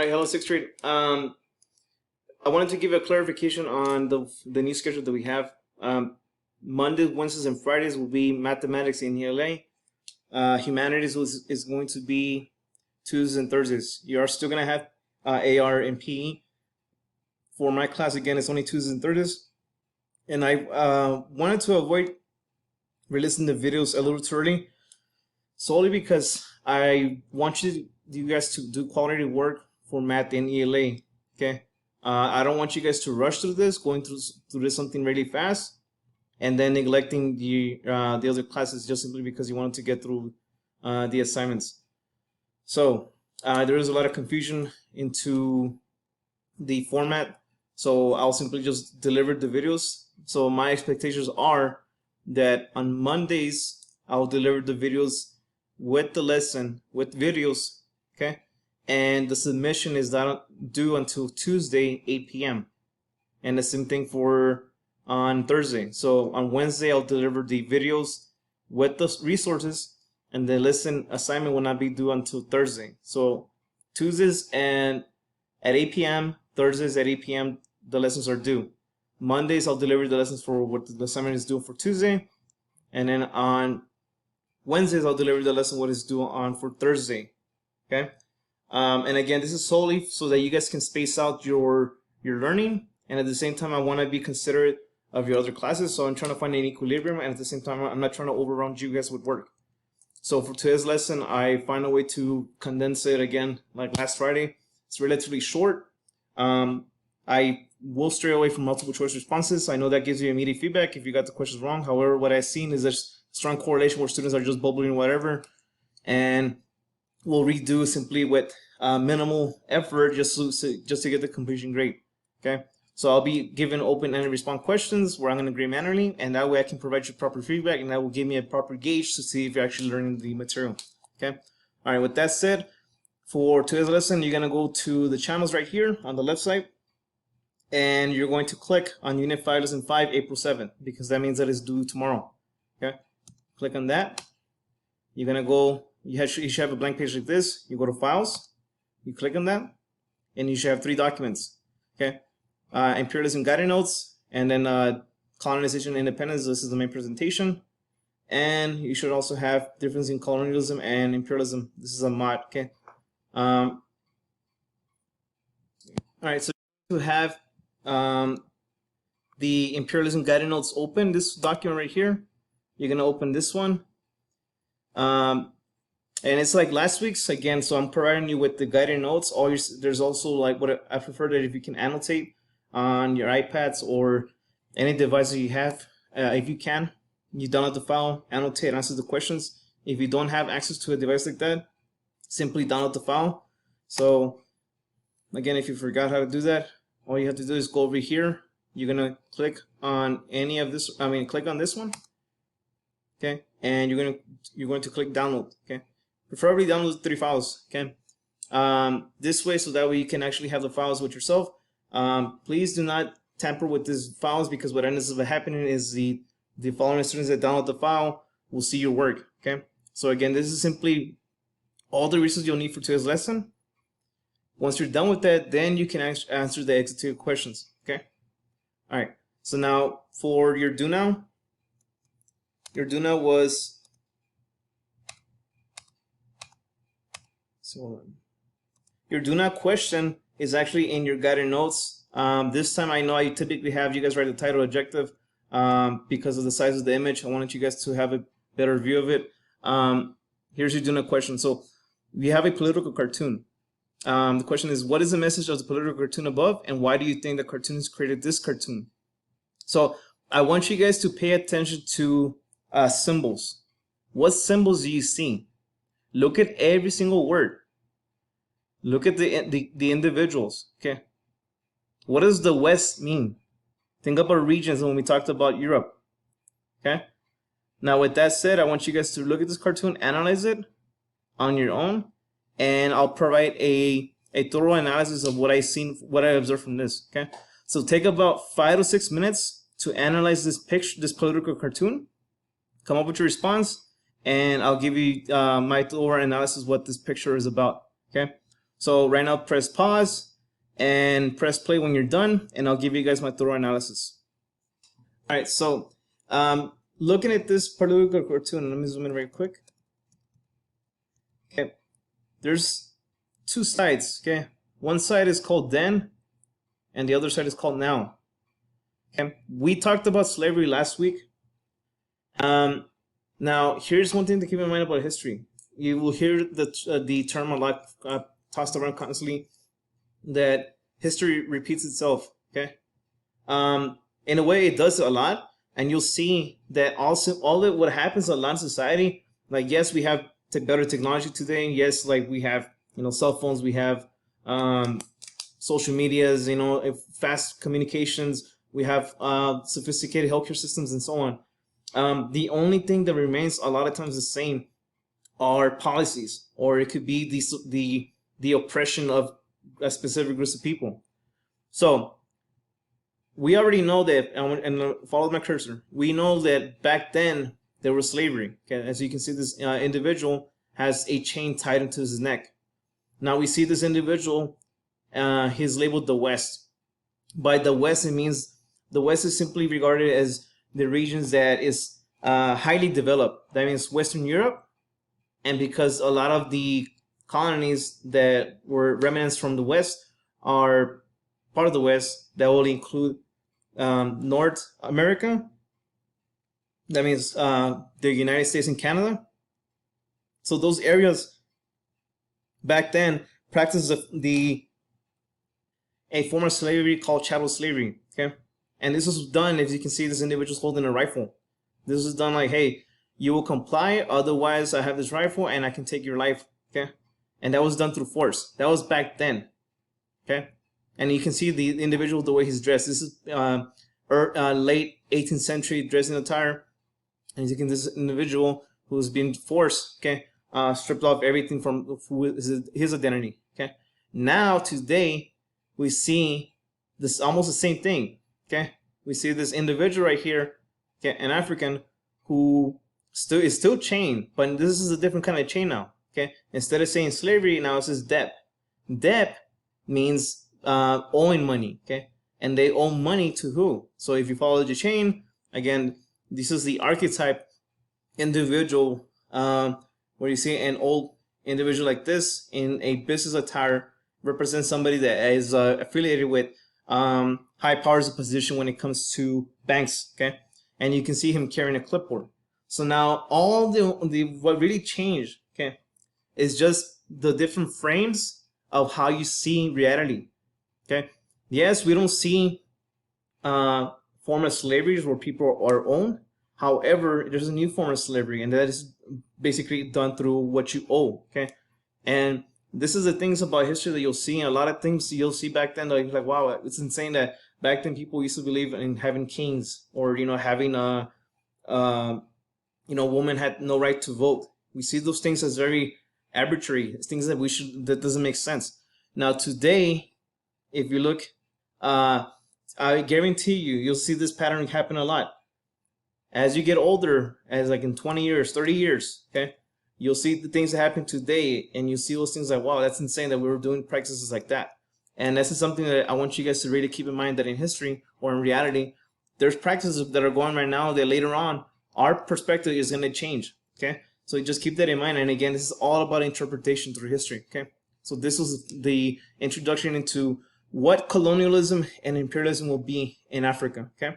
Hi, hello, Sixth Grade. I wanted to give a clarification on the new schedule that we have. Mondays, Wednesdays, and Fridays will be mathematics in ELA. Humanities is going to be Tuesdays and Thursdays. You are still going to have AR and PE. For my class, again, it's only Tuesdays and Thursdays. And I wanted to avoid releasing the videos a little too early, solely because I want you guys to do quality work for math and ELA. Okay, I don't want you guys to rush through this, going through this something really fast, and then neglecting the other classes just simply because you wanted to get through the assignments. So there is a lot of confusion into the format. So I'll simply just deliver the videos. So my expectations are that on Mondays I'll deliver the videos with the lesson with videos, okay, and the submission is not due until Tuesday 8 p.m. and the same thing for on Thursday. So on Wednesday I'll deliver the videos with the resources, and the lesson assignment will not be due until Thursday. So Tuesdays and at 8 p.m., Thursdays at 8 p.m. the lessons are due. Mondays I'll deliver the lessons for what the assignment is due for Tuesday, and then on Wednesdays I'll deliver the lesson what is due on for Thursday. Okay, and again, this is solely so that you guys can space out your learning, and at the same time I want to be considerate of your other classes. So I'm trying to find an equilibrium, and at the same time I'm not trying to overrun you guys with work. So for today's lesson, I find a way to condense it again like last Friday. It's relatively short. I will stray away from multiple choice responses. I know that gives you immediate feedback if you got the questions wrong. However, what I've seen is there's strong correlation where students are just bubbling whatever, and we'll redo simply with minimal effort just to get the completion grade. Okay, so I'll be giving open-ended response questions where I'm going to grade manually, and that way I can provide you proper feedback, and that will give me a proper gauge to see if you're actually learning the material. Okay, all right. With that said, for today's lesson, you're going to go to the channels right here on the left side, and you're going to click on Unit 5, Lesson 5, April 7th, because that means that it's due tomorrow. Okay, click on that. You're gonna go. You should have a blank page like this. You go to Files. You click on that, and you should have 3 documents. Okay, Imperialism Guiding Notes, and then Colonization and Independence. This is the main presentation, and you should also have difference in colonialism and imperialism. This is a mod. Okay. All right. So to have the Imperialism Guiding Notes open, this document right here. You're gonna open this one, and it's like last week's again. So I'm providing you with the guiding notes. There's also like what I prefer that if you can annotate on your iPads or any device that you have, if you can, you download the file, annotate, answer the questions. If you don't have access to a device like that, simply download the file. So again, if you forgot how to do that, all you have to do is go over here. You're gonna click on any of this. Click on this one. Okay, and you're going to click download. Okay, preferably download 3 files. Okay, this way, so that way you can actually have the files with yourself. Please do not tamper with these files, because what ends up happening is the following students that download the file will see your work. Okay, so again, this is simply all the resources you'll need for today's lesson. Once you're done with that, then you can answer the executive questions. Okay, all right. So now for your do now. Your do now was your do now question is actually in your guided notes. This time I know I typically have you guys write the title objective because of the size of the image. I wanted you guys to have a better view of it. Here's your do now question. So we have a political cartoon. The question is, what is the message of the political cartoon above, and why do you think the cartoonist created this cartoon? So I want you guys to pay attention to symbols. What symbols do you see? Look at every single word. Look at the individuals. Okay. What does the West mean? Think about regions when we talked about Europe. Okay. Now with that said, I want you guys to look at this cartoon, analyze it on your own, and I'll provide a thorough analysis of what I observed from this. Okay. So take about 5 to 6 minutes to analyze this political cartoon. Come up with your response, and I'll give you my thorough analysis what this picture is about. Okay, So right now, press pause and press play when you're done, and I'll give you guys my thorough analysis. All right, so looking at this particular cartoon, let me zoom in very quick. Okay, there's two sides. Okay, one side is called then, and the other side is called now. Okay, we talked about slavery last week. Now here's one thing to keep in mind about history. You will hear the term a lot tossed around constantly, that history repeats itself. Okay, in a way, it does a lot, and you'll see that also all that what happens a lot in society. Like, yes, we have better technology today. Yes, like we have cell phones, we have social medias, fast communications. We have sophisticated healthcare systems and so on. The only thing that remains a lot of times the same are policies, or it could be the oppression of a specific groups of people. So we already know that, and follow my cursor, we know that back then there was slavery. Okay, as you can see, this individual has a chain tied into his neck. Now we see this individual, he's labeled the West. By the West, it means the West is simply regarded as the regions that is highly developed. That means Western Europe, and because a lot of the colonies that were remnants from the West are part of the West, that will include North America. That means the United States and Canada. So those areas back then practiced a form of slavery called chattel slavery. Okay, and this was done, as you can see, this individual's holding a rifle. This is done like, hey, you will comply, otherwise I have this rifle and I can take your life. Okay, and that was done through force. That was back then. Okay, and you can see the individual, the way he's dressed. This is late 18th century dressing attire, and you can see this individual who's been forced. Okay, stripped off everything from his identity. Okay, now today we see this almost the same thing. Okay, we see this individual right here, okay, an African who is still chained, but this is a different kind of chain now. Okay, instead of saying slavery, now it says debt. Debt means owing money. Okay, and they owe money to who? So if you follow the chain again, this is the archetype individual where you see an old individual like this in a business attire represents somebody that is affiliated with high powers of position when it comes to banks. Okay, and you can see him carrying a clipboard. So now all the what really changed, okay, is just the different frames of how you see reality. Okay, yes, we don't see form of slavery where people are owned. However, there's a new form of slavery, and that is basically done through what you owe. Okay, and this is the things about history that you'll see, and a lot of things you'll see back then. Like, wow, it's insane that back then people used to believe in having kings, or having women had no right to vote. We see those things as very arbitrary. It's things that doesn't make sense. Now today, if you look, I guarantee you'll see this pattern happen a lot. As you get older, as like in 20 years, 30 years, okay, you'll see the things that happen today, and you see those things like, wow, that's insane that we were doing practices like that. And this is something that I want you guys to really keep in mind, that in history or in reality, there's practices that are going right now that later on, our perspective is going to change. Okay, so just keep that in mind. And again, this is all about interpretation through history. Okay, so this was the introduction into what colonialism and imperialism will be in Africa. Okay.